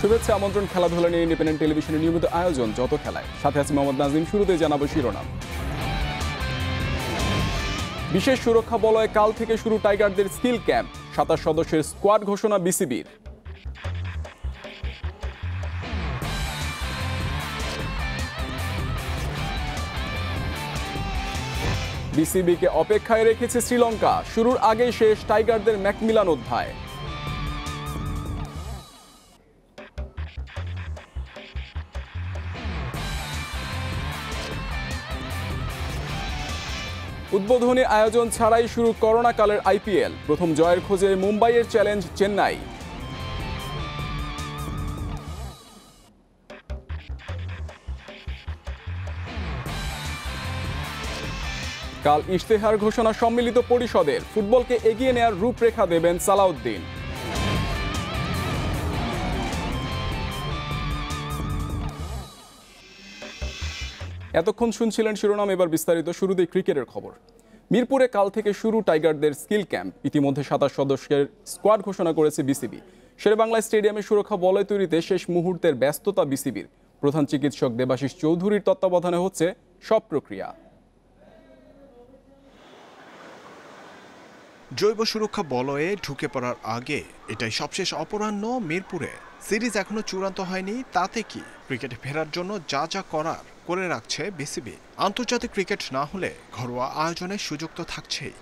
শুভেচ্ছা আমন্ত্রণ খেলাধুলা নিয়ে ইন্ডিপেন্ডেন্ট টেলিভিশনের নিয়মিত আয়োজন যত খেলায়, সাথে আছি মোহাম্মদ নাজিম। শুরুতে জানাবো শিরোনাম। বিশেষ সুরক্ষা বলয়ে কাল থেকে শুরু টাইগারদের স্কিল ক্যাম্প, 27 সদস্যের স্কোয়াড ঘোষণা বিসিবির। বিসিবিকে অপেক্ষায় রেখেছে শ্রীলঙ্কা, শুরুর আগেই শেষ টাইগারদের ম্যাকমিলান অধ্যায়। উদ্বোধনী আয়োজন ছাড়াই শুরু করোনাকালের আইপিএল, প্রথম জয়ের খোঁজে মুম্বাইয়ের চ্যালেঞ্জ চেন্নাই। কাল ইশতেহার ঘোষণা সম্মিলিত পরিষদের, ফুটবলকে এগিয়ে নেয়ার রূপরেখা দেবেন সালাউদ্দিন। এতক্ষণ শুনছিলেন শিরোনাম, এবার বিস্তারিত। শুরুতেই ক্রিকেটের খবর। মিরপুরে কাল থেকে শুরু টাইগারদের স্কিল ক্যাম্প, ইতিমধ্যে 27 সদস্যের স্কোয়াড ঘোষণা করেছে বিসিবি। শেরেবাংলা স্টেডিয়ামে সুরক্ষা বলয় তৈরিতে শেষ মুহূর্তের ব্যস্ততা বিসিবির। প্রধান চিকিৎসক দেবাশিস চৌধুরীর তত্ত্বাবধানে হচ্ছে সব প্রক্রিয়া। জৈব সুরক্ষা বলয়ে ঢুকে পড়ার আগে এটাই সবশেষ অপরাহ্ন মিরপুরে। সিরিজ এখনো চূড়ান্ত হয়নি, তাতে কি ক্রিকেটে ফেরার জন্য যা যা করার করে রাখছে বিসিবি। আন্তর্জাতিক ক্রিকেট না হলে ঘরোয়া আয়োজনের সুযোগ তো থাকছেই।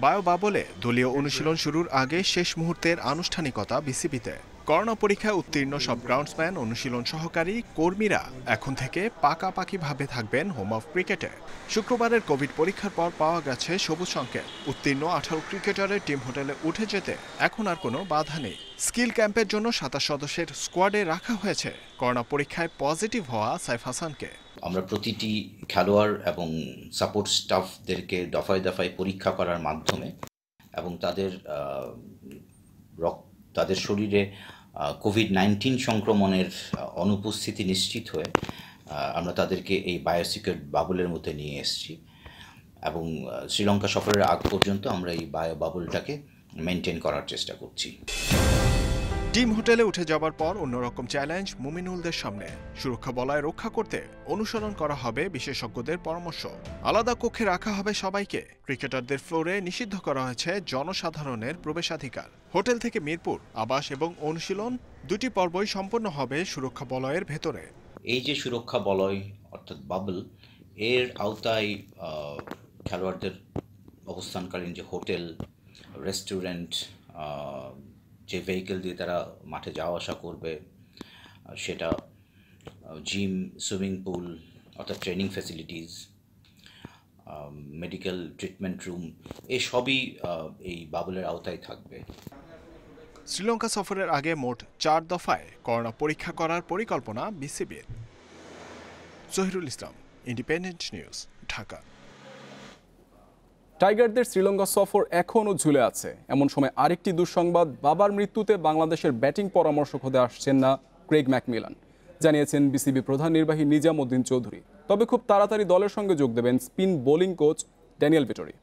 বায়ো বাবলে দলীয় অনুশীলন শুরুর আগে শেষ মুহূর্তের আনুষ্ঠানিকতা বিসিবিতে। করোনা পরীক্ষায় উত্তীর্ণ সব গ্রাউন্ডসম্যান, অনুশীলন সহকারী, কর্মীরা এখন থেকে পাকাপাকিভাবে থাকবেন হোম অফ ক্রিকেটে। শুক্রবারের কোভিড পরীক্ষার পর পাওয়া গেছে সবুজ সংকেত। উত্তীর্ণ 18 ক্রিকেটারের টিম হোটেলে উঠে যেতে এখন আর কোনো বাধা নেই। স্কিল ক্যাম্পের জন্য 27 সদস্যের স্কোয়াডে রাখা হয়েছে করোনা পরীক্ষায় পজিটিভ হওয়া সাইফ হাসানকে। আমরা প্রতিটি খেলোয়াড় এবং সাপোর্ট স্টাফদেরকে দফায় দফায় পরীক্ষা করার মাধ্যমে এবং তাদের শরীরে কোভিড-19 সংক্রমণের অনুপস্থিতি নিশ্চিত হয়ে আমরা তাদেরকে এই বায়োসিকিউর বাবলের মধ্যে নিয়ে এসেছি এবং শ্রীলঙ্কা সফরের আগ পর্যন্ত আমরা এই বায়ো বাবলটাকে মেনটেন করার চেষ্টা করছি। টিম হোটেলে উঠে যাবার পর অন্যরকম চ্যালেঞ্জ মুমিনুলদের সামনে। সুরক্ষা বলয় রক্ষা করতে অনুসরণ করা হবে বিশেষজ্ঞদের পরামর্শ। আলাদা কক্ষে রাখা হবে সবাইকে। ক্রিকেটারদের ফ্লোরে নিষিদ্ধ করা হয়েছে জনসাধারণের প্রবেশাধিকার। হোটেল থেকে মিরপুর, আবাস এবং অনুশীলন দুটি পর্বই সম্পন্ন হবে সুরক্ষা বলয়ের ভেতরে। এই যে সুরক্ষা বলয় অর্থাৎ বাবল, এর আওতায় খেলোয়াড়দের অবস্থানকালীন যে হোটেল, রেস্টুরেন্ট, যে ভেহিকেল দিয়ে তারা মাঠে যাওয়া আসা করবে, সেটা জিম, সুইমিং পুল অর্থাৎ training facilities, medical treatment room, এই সবই এই বাবলের আওতায় থাকবে। শ্রীলঙ্কা সফরের আগে মোট 4 দফায় করোনা পরীক্ষা করার পরিকল্পনা বিসিবির। জহিরুল ইসলাম, ইন্ডিপেন্ডেন্ট নিউজ, ঢাকা। টাইগারদের শ্রীলঙ্কা সফর এখনও ঝুলে আছে। এমন সময় আরেকটি দুঃসংবাদ, বাবার মৃত্যুতে বাংলাদেশের ব্যাটিং পরামর্শক হতে আসছেন না ক্রেগ ম্যাকমিলান, জানিয়েছেন বিসিবি প্রধান নির্বাহী নিজাম উদ্দিন চৌধুরী। তবে খুব তাড়াতাড়ি দলের সঙ্গে যোগ দেবেন spin bowling coach Daniel Vettori.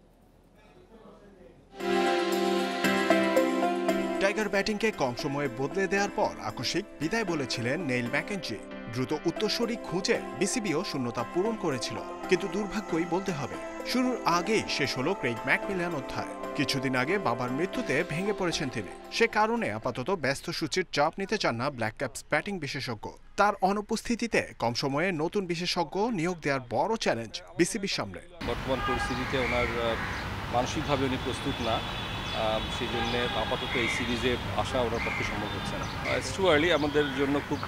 Tiger ব্যাটিংকে কম সময়ে বদলে দেওয়ার পর আকস্মিক বিদায় বলেছিলেন নেইল ম্যাকেঞ্জি। দ্রুত উত্তরসূরি খুঁজে বিসিবিও শূন্যতা পূরণ করেছিল, কিন্তু দুর্ভাগ্যই বলতে হবে শুরুর আগেই শেষ হলো ক্রেগ ম্যাকমিলান অধ্যায়। কিছুদিন আগে বাবার মৃত্যুতে ভেঙে পড়েছেন তিনি। সে কারণে আপাতত ব্যস্ত সূচির চাপ নিতে চান না ব্ল্যাক ক্যাপস ব্যাটিং বিশেষজ্ঞ। তার অনুপস্থিতিতে কম সময়ে নতুন বিশেষজ্ঞ নিয়োগ দেওয়ার বড় চ্যালেঞ্জ বিসিবির সামনে। বর্তমান পরিস্থিতিতে ওনার মানসিকভাবে উনি প্রস্তুত না, সেই জন্য আপাতত এই সিরিজে আসা ওনার পক্ষে সম্ভব হচ্ছে না। ইটস টু আর্লি আমাদের জন্য, খুব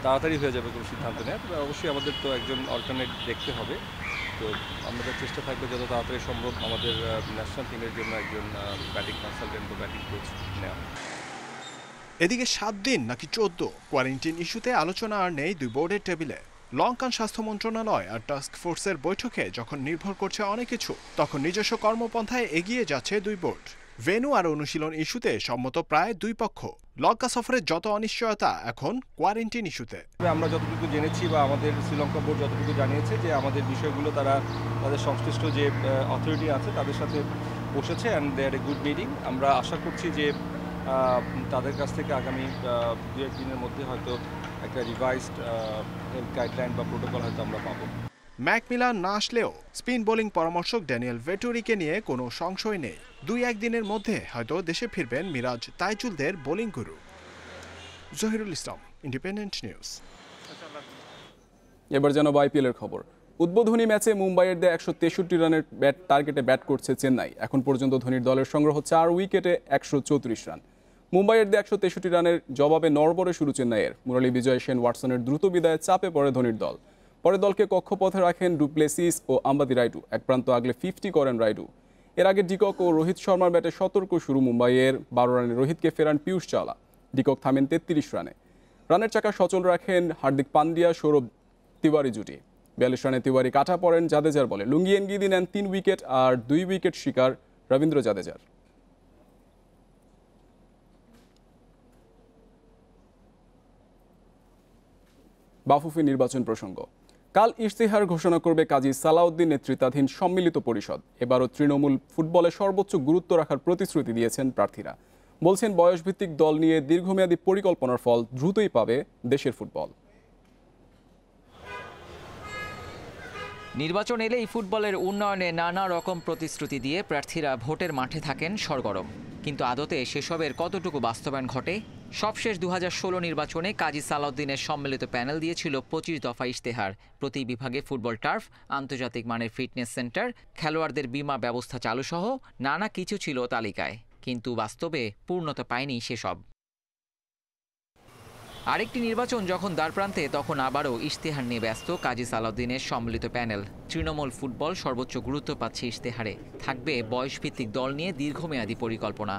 তাড়াতাড়ি হয়ে যাবে কোনো সিদ্ধান্ত নেয়। তবে অবশ্যই আমাদের তো একজন অল্টারনেট দেখতে হবে, তো আমাদের চেষ্টা থাকবে যত তাড়াতাড়ি সম্ভব আমাদের ন্যাশনাল টিমের জন্য একজন ব্যাটিং কনসালটেন্ট বা ব্যাটিং কোচ নেওয়া। এদিকে 7 দিন নাকি 14 কোয়ারেন্টাইন ইস্যুতে আলোচনা আর নেই দুই বোর্ডের টেবিলে। লঙ্কান স্বাস্থ্য মন্ত্রণালয় আর টাস্ক ফোর্সের বৈঠকে যখন নির্ভর করছে অনেক কিছু, তখন নিজস্ব কর্মপন্থায় এগিয়ে যাচ্ছে দুই বোর্ড। ভেন্যু আর অনুশীলন ইস্যুতে সম্মত প্রায় দুই পক্ষ। লঙ্কা সফরের যত অনিশ্চয়তা এখন কোয়ারেন্টাইন ইস্যুতে। আমরা যতটুকু জেনেছি বা আমাদের শ্রীলঙ্কা বোর্ড যতটুকু জানিয়েছে যে আমাদের বিষয়গুলো তারা তাদের সংশ্লিষ্ট যে অথরিটি আছে তাদের সাথে বসেছে and they are a good meeting. আমরা আশা করছি যে তাদের কাছ থেকে আগামী 2-1 দিনের মধ্যে হয়তো একটা রিভাইজড হেলথ গাইডলাইন বা প্রোটোকল হয়তো আমরা পাবো। ম্যাকমিলান না আসলেও স্পিন বোলিং পরামর্শক ড্যানিয়েল ভেটুরিকে নিয়ে কোনো সংশয় নেই। 2-1 দিনের মধ্যে হয়তো দেশে ফিরবেন মিরাজ তাইজুলদের বোলিং গুরু। জহিরুল ইসলাম, ইন্ডিপেন্ডেন্ট নিউজ। এবার জানাবো আইপিএলের খবর। উদ্বোধনী ম্যাচে মুম্বাইয়ের দেয়া 163 রানের টার্গেটে ব্যাট করছে চেন্নাই। এখন পর্যন্ত ধোনির দলের সংগ্রহ 4 উইকেটে 134 রান। মুম্বাইয়ের দেয়া 163 রানের জবাবে নড়বড়ে শুরু চেন্নাইয়ের। মুরলী বিজয়, শেন ওয়াটসনের দ্রুত বিদায়ে চাপে পড়ে ধোনির দল। পরে দলকে কক্ষপথে রাখেন ডুপ্লেসিস ও আম্বাতি রাইডু। এক প্রান্ত আগলে 50 করেন রাইডু। এর আগে ডিকক ও রোহিত শর্মার ব্যাটে সতর্ক শুরু মুম্বাইয়ের। 12 রানে রোহিতকে ফেরান পিয়ুষ চাওলা। ডিকক থামেন 33 রানে। রানের চাকা সচল রাখেন হার্দিক পান্ডিয়া, সৌরভ তিওয়ারি জুটি। 42 রানে তিওয়ারি কাটা পড়েন জাদেজার বলে। লুঙ্গি এনগিদি নেন 3 উইকেট আর 2 উইকেট শিকার রবীন্দ্র জাদেজার। বাফুফে নির্বাচন প্রসঙ্গ। কাল ইশতেহার ঘোষণা করবে কাজী সালাউদ্দিন নেতৃত্বাধীন সম্মিলিত পরিষদ। এবারও তৃণমূল ফুটবলে সর্বোচ্চ গুরুত্ব রাখার প্রতিশ্রুতি দিয়েছেন প্রার্থীরা। বলছেন বয়সভিত্তিক দল নিয়ে দীর্ঘমেয়াদী পরিকল্পনার ফল দ্রুতই পাবে দেশের ফুটবল। নির্বাচন এলেই ফুটবলের উন্নয়নে নানা রকম প্রতিশ্রুতি দিয়ে প্রার্থীরা ভোটের মাঠে থাকেন সরগরম। কিন্তু আদতে সেসবের কতটুকু বাস্তবায়ন ঘটে? সবশেষ 2016 নির্বাচনে কাজী সালাউদ্দিনের সম্মিলিত প্যানেল দিয়েছিল 25 দফা ইশতেহার। প্রতি বিভাগে ফুটবল টার্ফ, আন্তর্জাতিক মানের ফিটনেস সেন্টার, খেলোয়াড়দের বীমা ব্যবস্থা চালুসহ নানা কিছু ছিল তালিকায়। কিন্তু বাস্তবে পূর্ণতা পায়নি সেসব। আরেকটি নির্বাচন যখন দ্বারপ্রান্তে, তখন আবারও ইশতেহার নিয়ে ব্যস্ত কাজী সালাউদ্দিনের সম্মিলিত প্যানেল। তৃণমূল ফুটবল সর্বোচ্চ গুরুত্ব পাচ্ছে ইশতেহারে। থাকবে বয়সভিত্তিক দল নিয়ে দীর্ঘমেয়াদী পরিকল্পনা।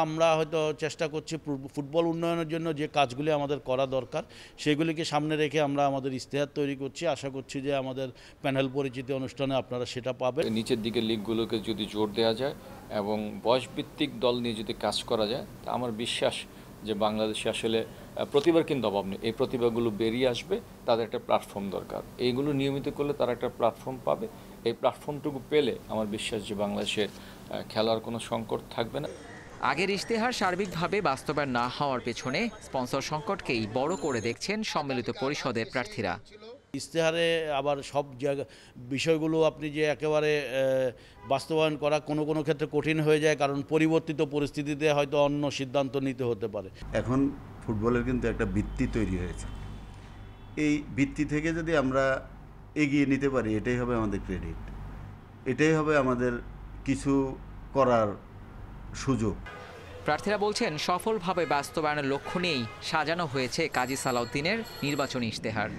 আমরা হয়তো চেষ্টা করছি ফুটবল উন্নয়নের জন্য যে কাজগুলি আমাদের করা দরকার সেগুলিকে সামনে রেখে আমরা আমাদের ইশতেহার তৈরি করছি। আশা করছি যে আমাদের প্যানেল পরিচিতি অনুষ্ঠানে আপনারা সেটা পাবেন। নিচের দিকে লিগগুলোকে যদি জোর দেওয়া যায় এবং বয়সভিত্তিক দল নিয়ে যদি কাজ করা যায়, তা আমার বিশ্বাস যে বাংলাদেশে আসলে প্রতিভার কিন্তু অভাব নেই। এই প্রতিভাগুলো বেরিয়ে আসবে, তাদের একটা প্ল্যাটফর্ম দরকার। এইগুলো নিয়মিত করলে তারা একটা প্ল্যাটফর্ম পাবে। এই প্ল্যাটফর্মটুকু পেলে আমার বিশ্বাস যে বাংলাদেশে খেলার কোনো সংকট থাকবে না। আগের ইশতেহার সার্বিকভাবে বাস্তবায়ন না হওয়ার পেছনে স্পন্সর সংকটকেই বড় করে দেখছেন সম্মিলিত পরিষদের প্রার্থীরা। ইশতেহারে আবার সব জায়গা বিষয়গুলো আপনি যে একেবারে বাস্তবায়ন করা কোনো কোনো ক্ষেত্রে কঠিন হয়ে যায়, কারণ পরিবর্তিত পরিস্থিতিতে হয়তো অন্য সিদ্ধান্ত নিতে হতে পারে। এখন ফুটবলের কিন্তু একটা ভিত্তি তৈরি হয়েছে। এই ভিত্তি থেকে যদি আমরা এগিয়ে নিতে পারি, এটাই হবে আমাদের ক্রেডিট, এটাই হবে আমাদের কিছু করার সুযোগ। প্রার্থীরা বলছেন সফলভাবে বাস্তবায়নের লক্ষ্য নিয়েই সাজানো হয়েছে কাজী সালাউদ্দিনের নির্বাচনী ইশতেহার।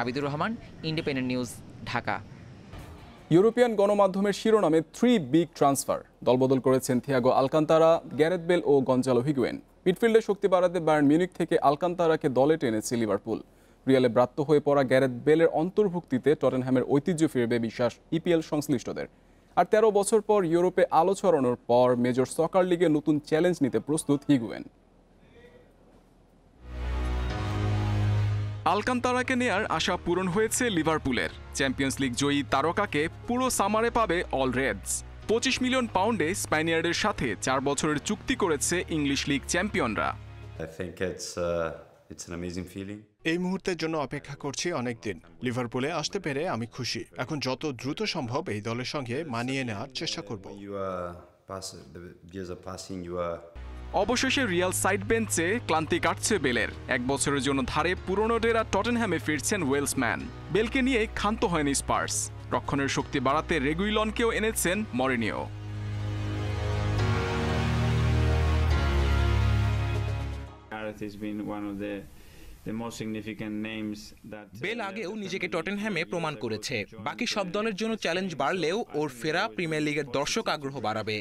Abidur Rahman, independent news, Dhaka. European গণমাধ্যমের শিরোনামে 3 বিগ ট্রান্সফার। দলবদল করেছেন থিয়াগো আলকান্তারা, গ্যারেথ বেল ও গঞ্জালো হিগুয়েন। মিডফিল্ডে শক্তি বাড়াতে বায়ার্ন মিউনিখ থেকে আলকান্তারাকে দলে টেনেছে লিভারপুল। রিয়ালে ব্রাত্য হয়ে পড়া গ্যারেথ বেলের অন্তর্ভুক্তিতে টটেনহ্যামের ঐতিহ্য ফিরবে বিশ্বাস ইপিএল সংশ্লিষ্টদের। আর 13 বছর পর ইউরোপে আলো ছড়ানোর পর মেজর সকার লিগে নতুন চ্যালেঞ্জ নিতে প্রস্তুত হিগুয়েন। আলকান্তারাকে নেয়ার আশা পূরণ হয়েছে লিভারপুলের। চ্যাম্পিয়ন্স লিগ জয়ী তারকাকে পুরো সামারে পাবে অল রেডস। 25 মিলিয়ন পাউন্ডে স্প্যানিয়ার্ডের সাথে 4 বছরের চুক্তি করেছে ইংলিশ লিগ চ্যাম্পিয়নরা। এই মুহূর্তের জন্য অপেক্ষা করছি অনেক দিন। লিভারপুলে আসতে পেরে আমি খুশি। এখন যত দ্রুত সম্ভব এই দলের সঙ্গে মানিয়ে নেওয়ার চেষ্টা করব। অবশেষে রিয়াল সাইড বেঞ্চে ক্লান্তি কাটছে বেলের। 1 বছরের জন্য ধারে পুরনো ডেরা টটেনহ্যামে ফিরছেন ওয়েলসম্যান। বেলকে নিয়ে ক্ষান্ত হয়নি স্পার্স। রক্ষণের শক্তি বাড়াতে রেগুইলনকেও এনেছেন মরিনিও। বেল আগেও নিজেকে টটেনহ্যামে প্রমাণ করেছে। বাকি সব দলের জন্য চ্যালেঞ্জ বাড়লেও ওর ফেরা প্রিমিয়ার লিগের দর্শক আগ্রহ বাড়াবে।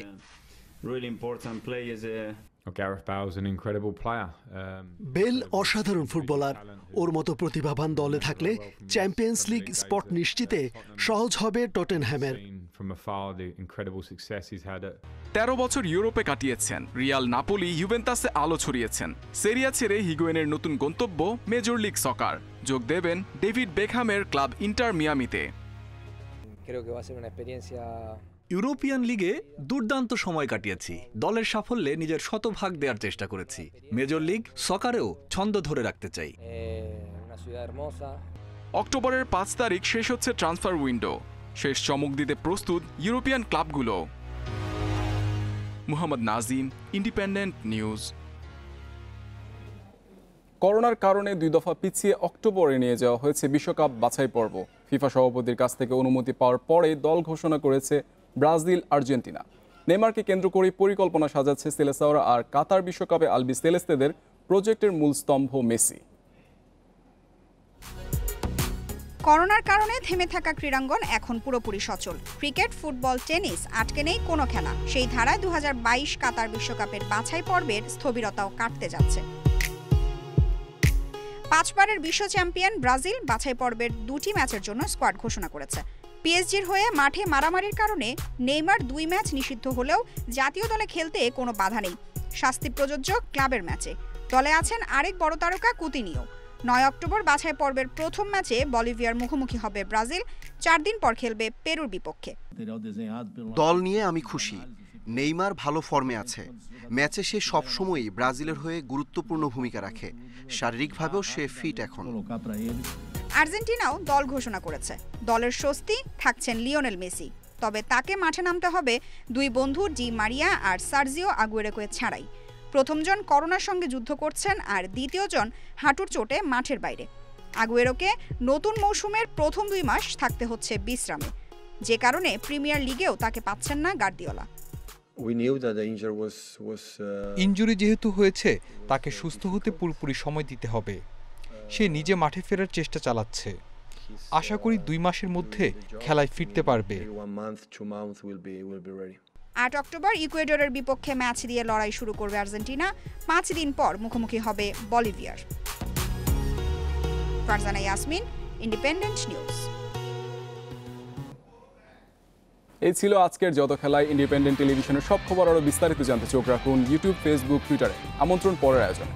বেল অসাধারণ ফুটবলার, ওর মতো প্রতিভাবান দলে থাকলে চ্যাম্পিয়ন্স লিগ স্পট নিশ্চিতে সহজ হবে টটেনহ্যামের। 13 বছর ইউরোপে কাটিয়েছেন, রিয়াল, নাপোলি, ইউভেন্টাসে আলো ছড়িয়েছেন। সেরিয়া ছেড়ে হিগুয়েনের নতুন গন্তব্য মেজর লিগ সকার, যোগ দেবেন ডেভিড বেকহামের ক্লাব ইন্টার মিয়ামিতে। ইউরোপিয়ান লিগে দুর্দান্ত সময় কাটিয়েছি, দলের সাফল্যে নিজের শতভাগ দেওয়ার চেষ্টা করেছি। মেজর লিগ সকারেও ছন্দ ধরে রাখতে চাই। অক্টোবরের 5 তারিখ শেষ হচ্ছে ট্রান্সফার উইন্ডো, শেষ চমক দিতে প্রস্তুত ইউরোপিয়ান ক্লাবগুলো। Muhammad Nazim, independent news. করোনার কারণে 2 দফা পিছিয়ে অক্টোবরে নিয়ে যাওয়া হয়েছে বিশ্বকাপ বাছাই পর্ব। ফিফা সভাপতির কাছ থেকে অনুমতি পাওয়ার পরে দল ঘোষণা করেছে ব্রাজিল, আর্জেন্টিনা। নেইমারকে কেন্দ্র করে পরিকল্পনা সাজাচ্ছে সেলেসাওরা, আর কাতার বিশ্বকাপে আলবি সেলেস্তেদের প্রজেক্টের মূল স্তম্ভ মেসি। করোনার কারণে থেমে থাকা ক্রীড়াঙ্গন এখন পুরোপুরি সচল। ক্রিকেট, ফুটবল, টেনিস আটকে নেই কোনো খেলা। সেই ধারায় 2022 কাতার বিশ্বকাপের বাছাই পর্বের স্থবিরতাও কাটতে যাচ্ছে। 5 বারের বিশ্ব চ্যাম্পিয়ন ব্রাজিল বাছাই পর্বের 2টি ম্যাচের জন্য স্কোয়াড ঘোষণা করেছে। পিএসজির হয়ে মাঠে মারামারির কারণে নেইমার 2 ম্যাচ নিষিদ্ধ হলেও জাতীয় দলে খেলতে কোনো বাধা নেই। শাস্তি প্রযোজ্য ক্লাবের ম্যাচে। দলে আছেন আরেক বড় তারকা কুতিনিও। 9 অক্টোবর বাছাই পর্বের প্রথম ম্যাচে বলিভিয়ার মুখোমুখি হবে ব্রাজিল। 4 দিন পর খেলবে পেরুর বিপক্ষে। দল নিয়ে আমি খুশি। নেইমার ভালো ফর্মে আছে। ম্যাচে সে সবসময়ই ব্রাজিলের হয়ে গুরুত্বপূর্ণ ভূমিকা রাখে। শারীরিকভাবেও সে ফিট এখন। আর্জেন্টিনাও দল ঘোষণা করেছে। দলের স্বস্তি থাকছেন লিওনেল মেসি, তবে তাকে মাঠে নামতে হবে 2 বন্ধু ডি মারিয়া আর সার্জিও আগুয়েরোকে ছাড়াই। প্রথমজন করোনার সঙ্গে যুদ্ধ করছেন, আর দ্বিতীয়জন হাঁটুর চোটে মাঠের বাইরে। আগুয়েরোকে নতুন মৌসুমের প্রথম 2 মাস থাকতে হচ্ছে বিশ্রামে, যে কারণে প্রিমিয়ার লিগেও তাকে পাচ্ছেন না গার্দিওলা। ইনজুরি যেহেতু হয়েছে, তাকে সুস্থ হতে পুরোপুরি সময় দিতে হবে। সে নিজে মাঠে ফেরার চেষ্টা চালাচ্ছে। আশা করি 2 মাসের মধ্যে খেলায় ফিরতে পারবে। 8 অক্টোবর ইকুয়েডরের বিপক্ষে ম্যাচ দিয়ে লড়াই শুরু করবে আর্জেন্টিনা। 5 দিন পর মুখোমুখি হবে বলিভিয়ার। Farzana Yasmin, independent news. এই ছিল আজকের যত খেলায়। ইন্ডিপেন্ডেন্ট টেলিভিশনের সব খবর আরও বিস্তারিত জানতে চোখ রাখুন ইউটিউব, ফেসবুক, টুইটারে। আমন্ত্রণ পরের আয়োজনে।